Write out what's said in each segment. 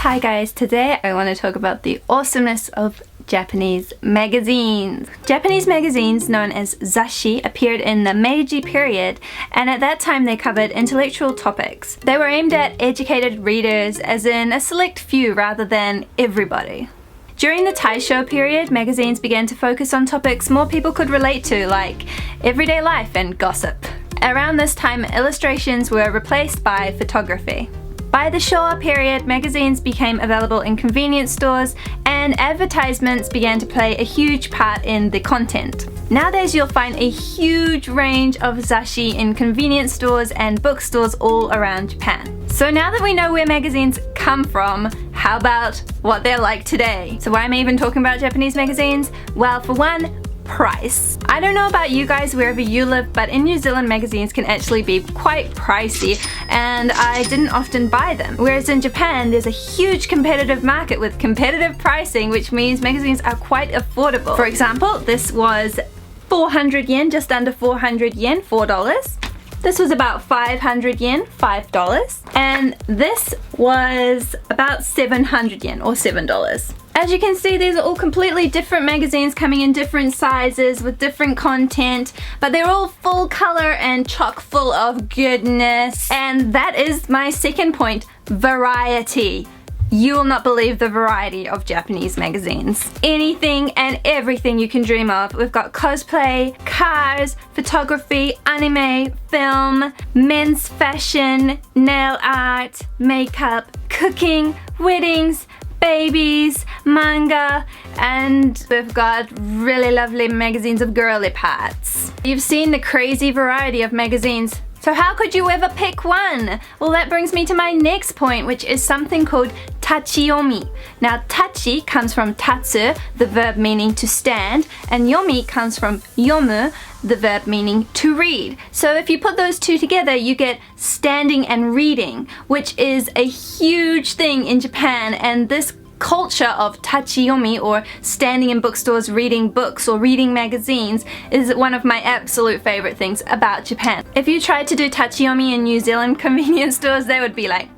Hi guys, today I want to talk about the awesomeness of Japanese magazines. Japanese magazines known as zashi appeared in the Meiji period, and at that time they covered intellectual topics. They were aimed at educated readers, as in a select few rather than everybody. During the Taisho period, magazines began to focus on topics more people could relate to, like everyday life and gossip. Around this time, illustrations were replaced by photography. By the Showa period, magazines became available in convenience stores and advertisements began to play a huge part in the content. Nowadays you'll find a huge range of zashi in convenience stores and bookstores all around Japan. So now that we know where magazines come from, how about what they're like today? So why am I even talking about Japanese magazines? Well, for one, price. I don't know about you guys wherever you live, but in New Zealand magazines can actually be quite pricey and I didn't often buy them. Whereas in Japan there's a huge competitive market with competitive pricing, which means magazines are quite affordable. For example, this was 400 yen, just under 400 yen, $4. This was about 500 yen, $5. And this was about 700 yen or $7. As you can see, these are all completely different magazines coming in different sizes with different content, but they're all full color and chock full of goodness. And that is my second point, variety. You will not believe the variety of Japanese magazines. Anything and everything you can dream of. We've got cosplay, cars, photography, anime, film, men's fashion, nail art, makeup, cooking, weddings, babies, manga, and we've got really lovely magazines of girly parts. You've seen the crazy variety of magazines. So how could you ever pick one? Well, that brings me to my next point, which is something called TACHIYOMI. Now, tachi comes from tatsu, the verb meaning to stand, and yomi comes from yomu, the verb meaning to read. So if you put those two together, you get standing and reading, which is a huge thing in Japan, and this culture of tachiyomi, or standing in bookstores reading books or reading magazines, is one of my absolute favorite things about Japan. If you tried to do tachiyomi in New Zealand convenience stores, they would be like,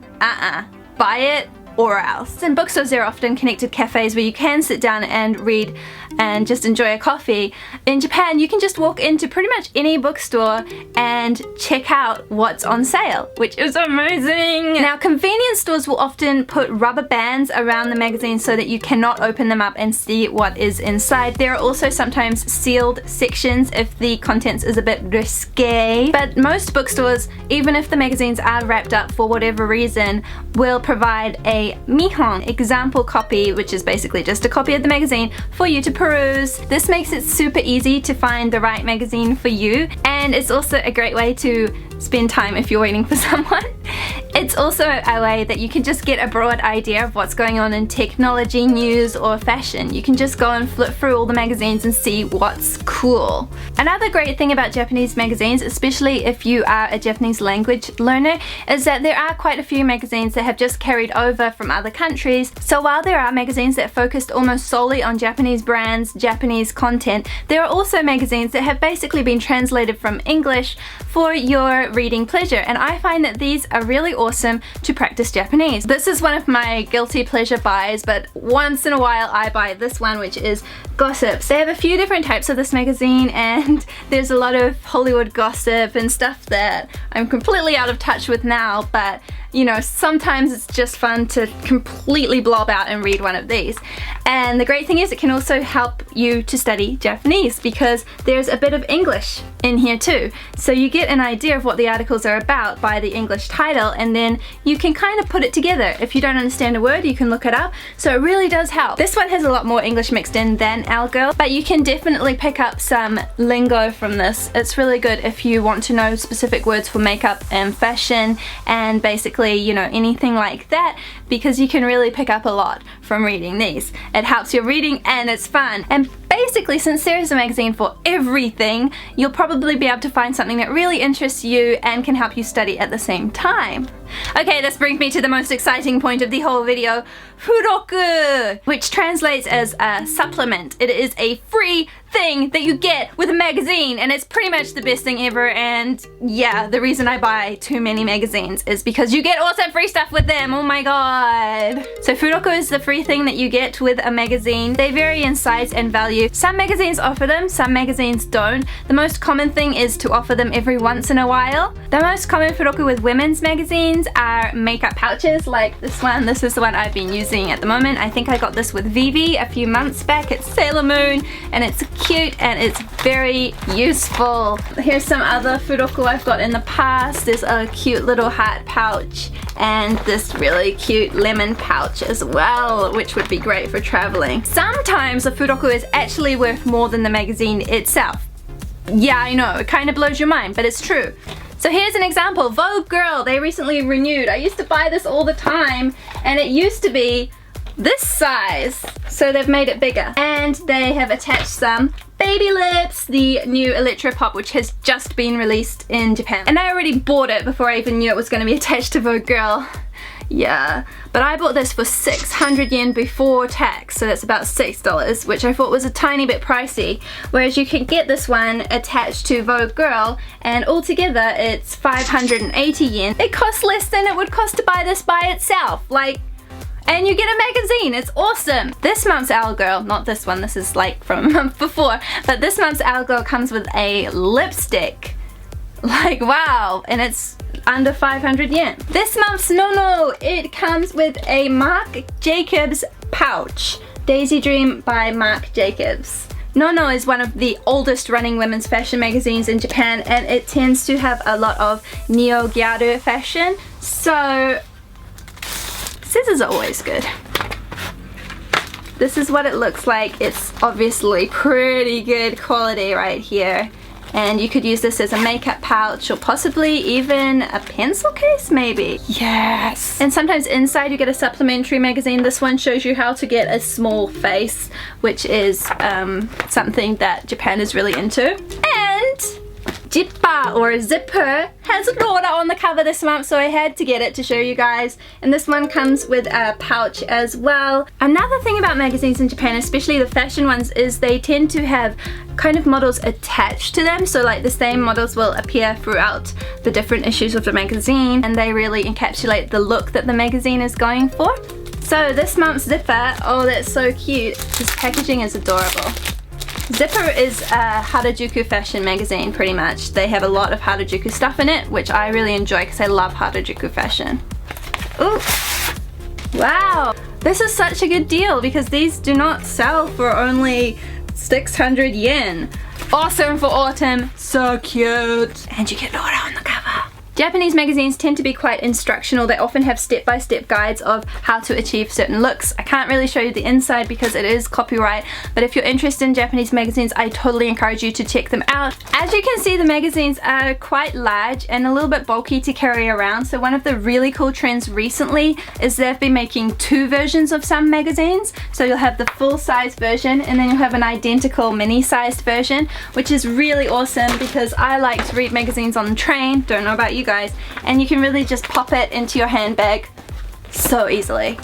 buy it or else. In bookstores there are often connected cafes where you can sit down and read and just enjoy a coffee. In Japan you can just walk into pretty much any bookstore and check out what's on sale, which is amazing. Now, convenience stores will often put rubber bands around the magazine so that you cannot open them up and see what is inside. There are also sometimes sealed sections if the contents is a bit risque, but most bookstores, even if the magazines are wrapped up for whatever reason, will provide a mihon, example copy, which is basically just a copy of the magazine for you to peruse. This makes it super easy to find the right magazine for you, and it's also a great way to spend time if you're waiting for someone. It's also a way that you can just get a broad idea of what's going on in technology, news, or fashion. You can just go and flip through all the magazines and see what's cool. Another great thing about Japanese magazines, especially if you are a Japanese language learner, is that there are quite a few magazines that have just carried over from other countries. So while there are magazines that focused almost solely on Japanese brands, Japanese content, there are also magazines that have basically been translated from English for your reading pleasure, and I find that these are really awesome to practice Japanese. This is one of my guilty pleasure buys, but once in a while I buy this one, which is Gossips. They have a few different types of this magazine, and there's a lot of Hollywood gossip and stuff that I'm completely out of touch with now, but you know, sometimes it's just fun to completely blob out and read one of these. And the great thing is it can also help you to study Japanese because there's a bit of English in here too. So you get an idea of what the articles are about by the English title, and then you can kind of put it together. If you don't understand a word, you can look it up. So it really does help. This one has a lot more English mixed in than Our Girl, but you can definitely pick up some lingo from this. It's really good if you want to know specific words for makeup and fashion and basically, you know, anything like that, because you can really pick up a lot from reading these. It helps your reading and it's fun. And basically, since there is a magazine for everything, you'll probably be able to find something that really interests you and can help you study at the same time. Okay, this brings me to the most exciting point of the whole video. Furoku, which translates as a supplement. It is a free thing that you get with a magazine, and it's pretty much the best thing ever. And yeah, the reason I buy too many magazines is because you get awesome free stuff with them. Oh my god. So Furoku is the free thing that you get with a magazine. They vary in size and value. Some magazines offer them, some magazines don't. The most common thing is to offer them every once in a while. The most common Furoku with women's magazines are makeup pouches like this one. This is the one I've been using at the moment. I think I got this with Vivi a few months back. It's Sailor Moon, and it's cute and it's very useful. Here's some other Furoku I've got in the past. There's a cute little heart pouch and this really cute lemon pouch as well, which would be great for traveling. Sometimes a Furoku is actually worth more than the magazine itself. Yeah, I know, it kind of blows your mind, but it's true. So here's an example. Vogue Girl, they recently renewed. I used to buy this all the time, and it used to be this size. So they've made it bigger. And they have attached some Baby Lips, the new Electropop, which has just been released in Japan. And I already bought it before I even knew it was going to be attached to Vogue Girl. Yeah, but I bought this for 600 yen before tax, so that's about $6, which I thought was a tiny bit pricey. Whereas you can get this one attached to Vogue Girl, and altogether it's 580 yen. It costs less than it would cost to buy this by itself. Like, and you get a magazine. It's awesome. This month's Owl Girl, not this one, this is like from a month before, but this month's Owl Girl comes with a lipstick. Like, wow, and it's under 500 yen. This month's No, it comes with a Marc Jacobs pouch. Daisy Dream by Marc Jacobs. No is one of the oldest running women's fashion magazines in Japan, and it tends to have a lot of neo-gyaru fashion, so scissors are always good. This is what it looks like. It's obviously pretty good quality right here. And you could use this as a makeup pouch or possibly even a pencil case maybe. Yes! And sometimes inside you get a supplementary magazine. This one shows you how to get a small face, which is something that Japan is really into. And Jippa or Zipper has Nora on the cover this month, so I had to get it to show you guys. And this one comes with a pouch as well. Another thing about magazines in Japan, especially the fashion ones, is they tend to have kind of models attached to them, so like the same models will appear throughout the different issues of the magazine, and they really encapsulate the look that the magazine is going for. So this month's Zipper, oh that's so cute. This packaging is adorable. Zipper is a Harajuku fashion magazine pretty much. They have a lot of Harajuku stuff in it, which I really enjoy because I love Harajuku fashion. Ooh! Wow! This is such a good deal because these do not sell for only 600 yen. Awesome for autumn, so cute. And you get Nora on the cover. Japanese magazines tend to be quite instructional. They often have step-by-step guides of how to achieve certain looks. I can't really show you the inside because it is copyright, but if you're interested in Japanese magazines, I totally encourage you to check them out. As you can see, the magazines are quite large and a little bit bulky to carry around, so one of the really cool trends recently is they've been making two versions of some magazines. So you'll have the full-size version and then you'll have an identical mini-sized version, which is really awesome because I like to read magazines on the train, don't know about you guys, and you can really just pop it into your handbag so easily.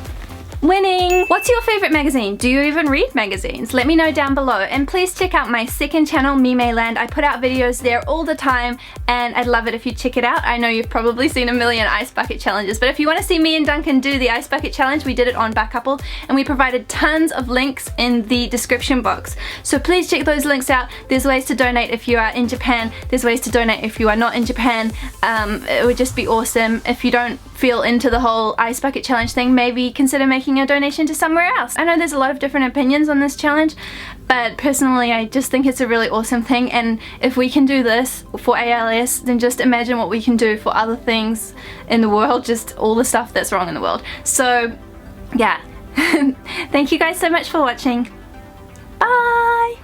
Winning! What's your favorite magazine? Do you even read magazines? Let me know down below, and please check out my second channel, MIMEI Land. I put out videos there all the time and I'd love it if you check it out. I know you've probably seen a million ice bucket challenges, but if you want to see me and Duncan do the ice bucket challenge, we did it on BACOUPLE and we provided tons of links in the description box. So please check those links out. There's ways to donate if you are in Japan. There's ways to donate if you are not in Japan. It would just be awesome. If you don't feel into the whole ice bucket challenge thing, maybe consider making a donation to somewhere else. I know there's a lot of different opinions on this challenge, but personally I just think it's a really awesome thing, and if we can do this for ALS, then just imagine what we can do for other things in the world, just all the stuff that's wrong in the world. So yeah, thank you guys so much for watching. Bye!